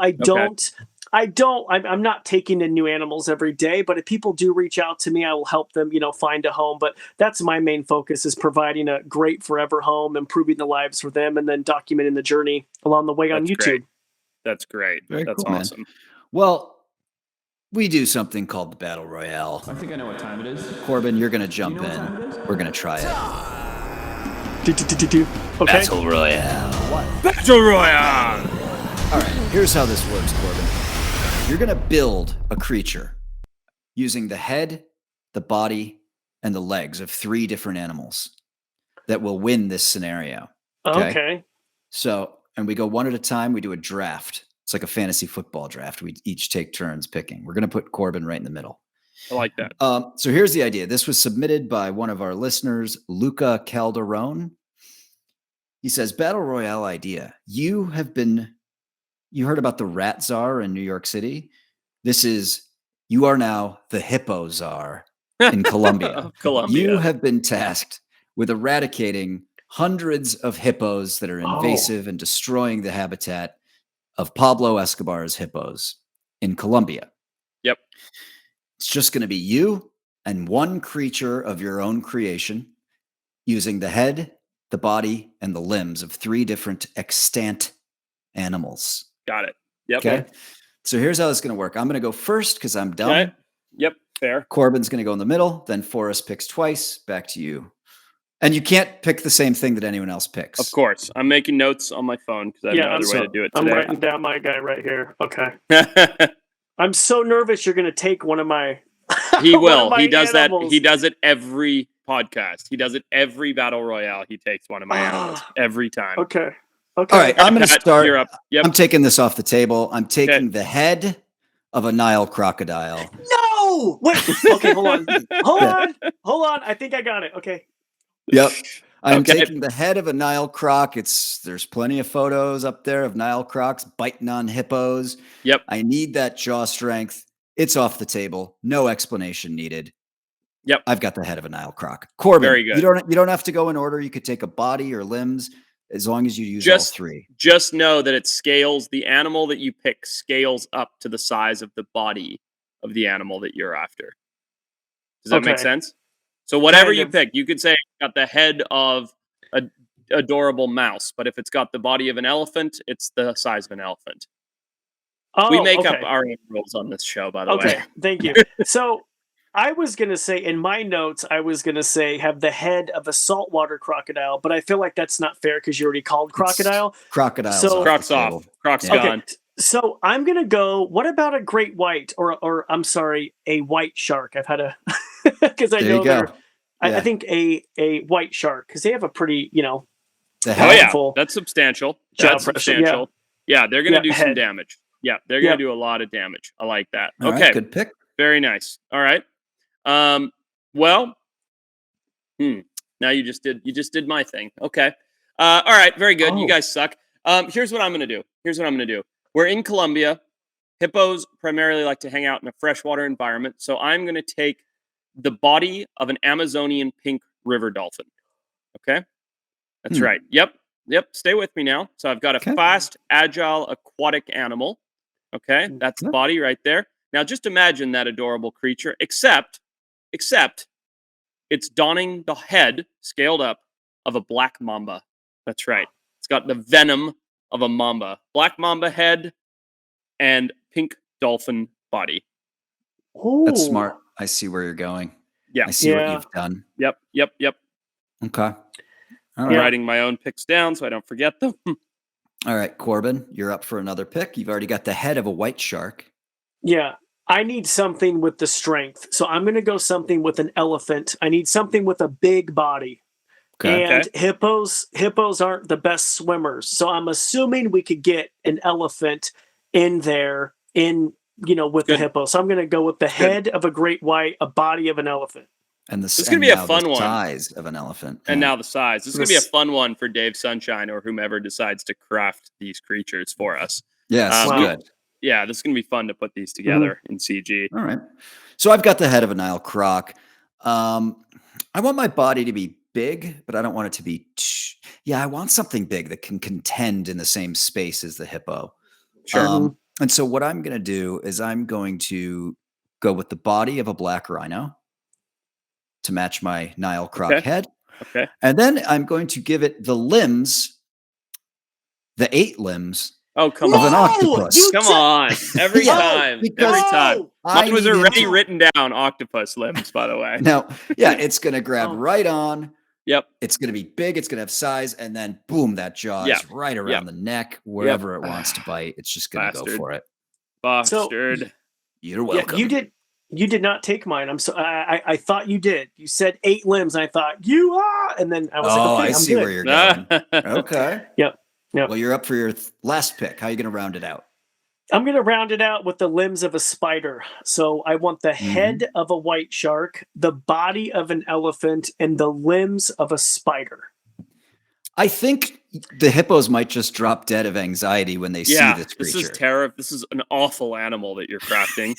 I'm not taking in new animals every day, but if people do reach out to me, I will help them, find a home. But that's my main focus, is providing a great forever home, improving the lives for them, and then documenting the journey along the way on YouTube. Great. That's great. Very That's cool, awesome. Man. Well, we do something called the Battle Royale. I think I know what time it is. Corbin, you're going to jump in. We're going to try it. Okay. Battle Royale. Battle Royale! All right, here's how this works, Corbin. You're going to build a creature using the head, the body, and the legs of 3 different animals that will win this scenario. Okay. So, and we go one at a time. We do a draft. It's like a fantasy football draft. We each take turns picking. We're going to put Corbin right in the middle. I like that. So here's the idea. This was submitted by one of our listeners, Luca Calderon. He says, Battle Royale idea. You heard about the rat czar in New York City? You are now the hippo czar in Colombia. You have been tasked with eradicating hundreds of hippos that are invasive and destroying the habitat of Pablo Escobar's hippos in Colombia. Yep. It's just going to be you and one creature of your own creation using the head, the body, and the limbs of 3 different extant animals. Got it. Yep. Okay. So here's how it's going to work. I'm going to go first because I'm dumb. Okay. Yep. Fair. Corbin's going to go in the middle. Then Forrest picks twice. Back to you. And you can't pick the same thing that anyone else picks. Of course. I'm making notes on my phone because I have no other way to do it today. I'm writing down my guy right here. Okay. I'm so nervous you're going to take one of my He will. He does animals. that. He does it every podcast. He does it every Battle Royale. He takes one of my animals every time. Okay. All right, I'm going to start. You're up. Yep. I'm taking this off the table. I'm taking the head of a Nile crocodile. No! Wait. Okay, hold on. Hold on. I think I got it. Okay. Yep. I'm Okay. taking the head of a Nile croc. There's plenty of photos up there of Nile crocs biting on hippos. Yep. I need that jaw strength. It's off the table. No explanation needed. Yep. I've got the head of a Nile croc. Corbin, Very good. You don't have to go in order. You could take a body or limbs as long as you use all three. Just know that it scales. The animal that you pick scales up to the size of the body of the animal that you're after. Does that make sense? So whatever you pick, you could say it's got the head of an adorable mouse, but if it's got the body of an elephant, it's the size of an elephant. We make up our own rules on this show, by the way. Okay, thank you. So I was going to say, in my notes, I was going to say have the head of a saltwater crocodile, but I feel like that's not fair because you already called crocodile. Crocodiles. So, Croc's off. Croc's gone. So I'm going to go, what about a great white or I'm sorry, a white shark? I've had a, because I know they're, I think a white shark, because they have a pretty, That's substantial. That's substantial. Yeah, they're going to do some damage. Yeah, they're going to do a lot of damage. I like that. All okay. Right, good pick. Very nice. All right. Well, now you just did my thing. Okay. All right. Very good. You guys suck. Here's what I'm going to do. We're in Colombia. Hippos primarily like to hang out in a freshwater environment. So I'm going to take the body of an Amazonian pink river dolphin. Okay. That's right. Yep. Stay with me now. So I've got a fast, agile, aquatic animal. Okay. That's the body right there. Now just imagine that adorable creature, except it's donning the head, scaled up, of a black mamba. That's right. It's got the venom of a mamba. Black mamba head and pink dolphin body. Ooh. That's smart. I see where you're going. Yeah. I see what you've done. Yep. Okay. I'm writing my own picks down so I don't forget them. All right, Corbin, you're up for another pick. You've already got the head of a white shark. Yeah. I need something with the strength. So I'm going to go something with an elephant. I need something with a big body. Okay. And hippos aren't the best swimmers. So I'm assuming we could get an elephant in there with the hippo. So I'm going to go with the head of a great white, a body of an elephant. And this is going to be a fun one. Size of an elephant. And now the size. This is going to be a fun one for Dave Sunshine or whomever decides to craft these creatures for us. Yes, good. Yeah, this is going to be fun to put these together in CG. All right. So I've got the head of a Nile croc. I want my body to be big, but I don't want it to be... I want something big that can contend in the same space as the hippo. Sure. And so what I'm going to do is I'm going to go with the body of a black rhino to match my Nile croc head. Okay. And then I'm going to give it the 8 limbs of an octopus. Come on. Every time. Mine was already written down, octopus limbs, by the way. No. Yeah, it's going to grab right on. Yep. It's going to be big. It's going to have size. And then, boom, that jaw is right around the neck, wherever it wants to bite. It's just going to go for it. Bastard. So, you're welcome. Yeah, you did not take mine. I'm so I thought you did. You said 8 limbs, and I thought you are, and then I was like, okay, I see where you're going. Okay. Yep. Well, you're up for your last pick. How are you going to round it out? I'm going to round it out with the limbs of a spider. So I want the head of a white shark, the body of an elephant, and the limbs of a spider. I think the hippos might just drop dead of anxiety when they see this creature. This is terrible. This is an awful animal that you're crafting.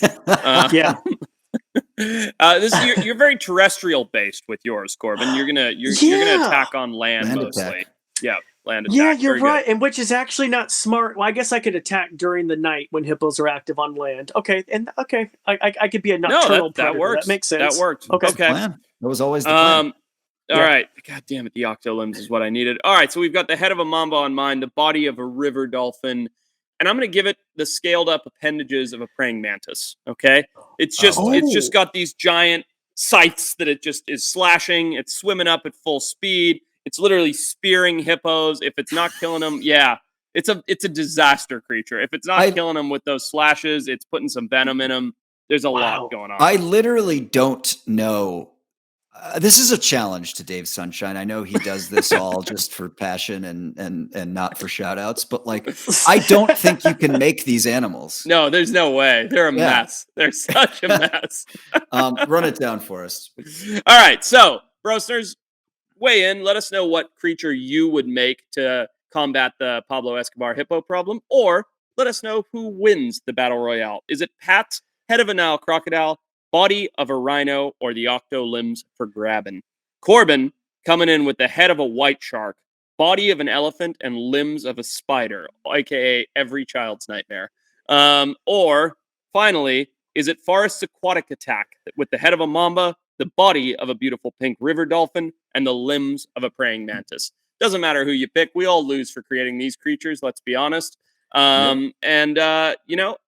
You're very terrestrial based with yours, Corbin. You're gonna attack on land mostly. Attack. Yeah, land attack. Yeah, you're very right, good. and which is actually not smart. Well, I guess I could attack during the night when hippos are active on land. I could be a nocturnal predator. That works. That makes sense. That worked. Okay. That was always the plan. All right. God damn it, the octolimbs is what I needed. All right, so we've got the head of a mamba on mine, the body of a river dolphin, and I'm going to give it the scaled up appendages of a praying mantis. Okay, it's just got these giant scythes that it just is slashing. It's swimming up at full speed. It's literally spearing hippos. If it's not killing them, it's a disaster creature. If it's not killing them with those slashes, it's putting some venom in them. There's a lot going on. I literally don't know. This is a challenge to Dave Sunshine. I know he does this all just for passion and not for shout outs, but I don't think you can make these animals. No, there's no way. They're a mess. They're such a mess. Run it down for us. All right. So, brosteners, weigh in. Let us know what creature you would make to combat the Pablo Escobar hippo problem, or let us know who wins the Battle Royale. Is it Pat's head of a Nile crocodile, body of a rhino, or the octo limbs for grabbing? Corbin coming in with the head of a white shark, body of an elephant, and limbs of a spider, aka every child's nightmare. Or finally, is it Forest's aquatic attack with the head of a mamba, the body of a beautiful pink river dolphin, and the limbs of a praying mantis? Doesn't matter who you pick. We all lose for creating these creatures, let's be honest. And,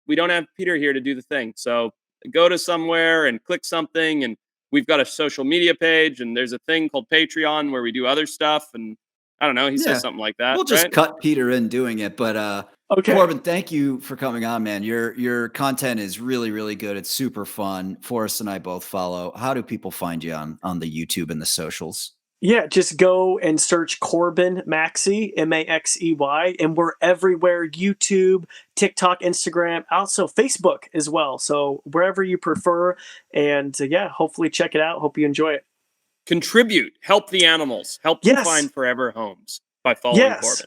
we don't have Peter here to do the thing. So go to somewhere and click something. And we've got a social media page, and there's a thing called Patreon where we do other stuff. And I don't know, he says something like that. We'll just right? cut Peter in doing it. But Okay. Corbin, thank you for coming on, man. Your content is really, really good. It's super fun. Forrest and I both follow. How do people find you on the YouTube and the socials? Yeah, just go and search Corbin Maxey, Maxey, and we're everywhere: YouTube, TikTok, Instagram, also Facebook as well. So wherever you prefer, and hopefully check it out. Hope you enjoy it. Contribute, help the animals, help them find forever homes by following Corbin.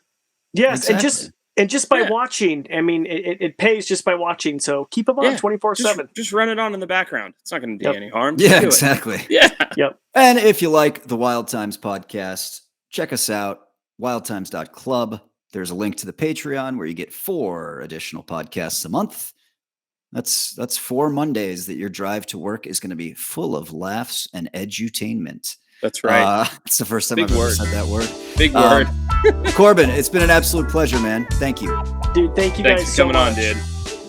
Yes, Exactly. and just by watching. I mean, it pays just by watching. So keep them on 24/7. Just run it on in the background. It's not going to do any harm. Yeah, Do it. exactly. Yeah. Yep. And if you like the Wild Times podcast, check us out, wildtimes.club. There's a link to the Patreon where you get 4 additional podcasts a month. That's 4 Mondays that your drive to work is going to be full of laughs and edutainment. That's right. It's the first time Big I've ever word. said that word. Big word. Corbin, it's been an absolute pleasure, man. Thank you. Dude, thank you Thanks guys for so coming on, much. dude.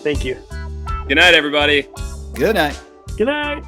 Thank you. Good night, everybody. Good night. Good night.